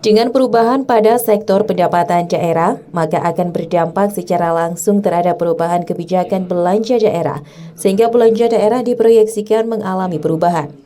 Dengan perubahan pada sektor pendapatan daerah, maka akan berdampak secara langsung terhadap perubahan kebijakan belanja daerah, sehingga belanja daerah diproyeksikan mengalami perubahan.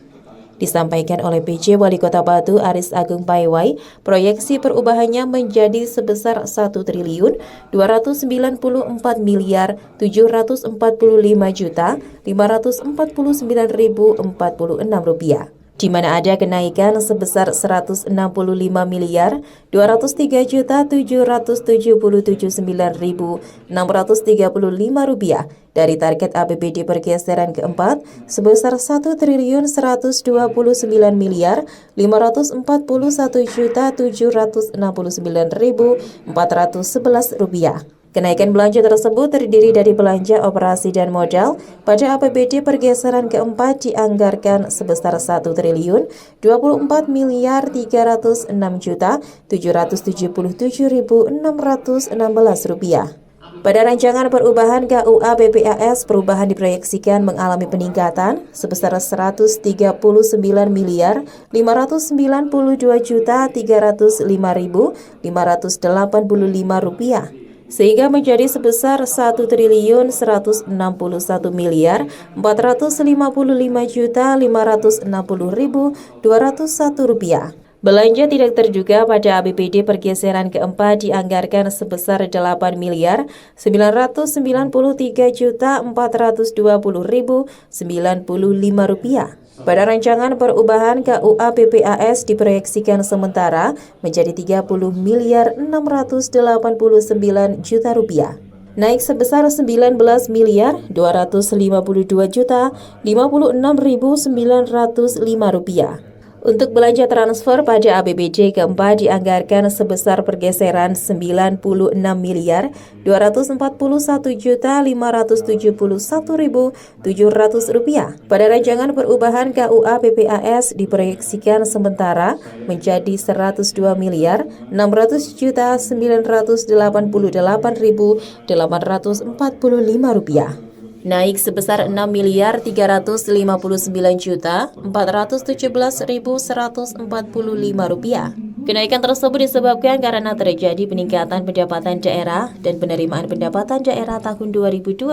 Disampaikan oleh PJ Wali Kota Batu Aris Agung Paiwai, proyeksi perubahannya menjadi sebesar 1.244.549.549.046 rupiah, di mana ada kenaikan sebesar 165.203.777.635 rupiah dari target APBD pergeseran keempat sebesar 1.151.549.411 rupiah. Kenaikan belanja tersebut terdiri dari belanja operasi dan modal. Pada APBD pergeseran keempat dianggarkan sebesar 1.24.306.777.616 rupiah. Pada rancangan perubahan KUA PPAS, perubahan diproyeksikan mengalami peningkatan sebesar 139.552.305.585 rupiah, sehingga menjadi sebesar 1.161.455.560.201 rupiah. Belanja tidak terduga pada APBD pergeseran keempat dianggarkan sebesar 8.993.420.095 rupiah. Pada rancangan perubahan KUA PPAS diproyeksikan sementara menjadi 30.689 juta rupiah, naik sebesar 19.252.056.905 rupiah. Untuk belanja transfer pada APBD keempat dianggarkan sebesar pergeseran 96.241.571.700 rupiah. Pada rancangan perubahan KUA PPAS diproyeksikan sementara menjadi 102.988.845 rupiah, naik sebesar 6.359.417.145 rupiah. Kenaikan tersebut disebabkan karena terjadi peningkatan pendapatan daerah dan penerimaan pendapatan daerah tahun 2022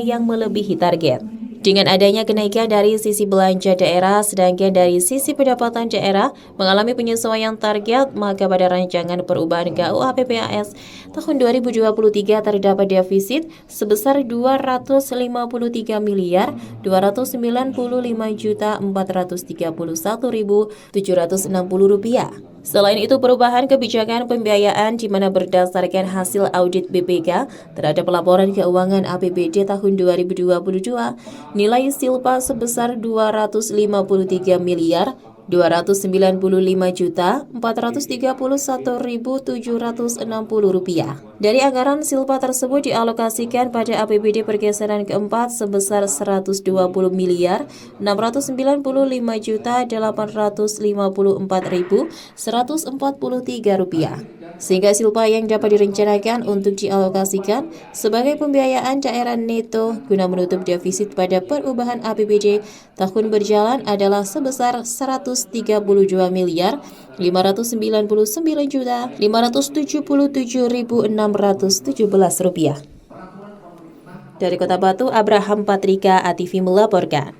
yang melebihi target. Dengan adanya kenaikan dari sisi belanja daerah, sedangkan dari sisi pendapatan daerah mengalami penyesuaian target, maka pada rancangan perubahan KUA PPAS tahun 2023 terdapat defisit sebesar 253.295.431.760 rupiah. Selain itu, perubahan kebijakan pembiayaan di mana berdasarkan hasil audit BPK terhadap laporan keuangan APBD tahun 2022, nilai silpa sebesar 295.431.760 rupiah. Dari anggaran silpa tersebut dialokasikan pada APBD pergeseran keempat sebesar 120.995.854.143 rupiah. Sehingga silpa yang dapat direncanakan untuk dialokasikan sebagai pembiayaan daerah neto guna menutup defisit pada perubahan APBD tahun berjalan adalah sebesar 132.599.577.617 rupiah. Dari Kota Batu, Abraham Patrika, ATV melaporkan.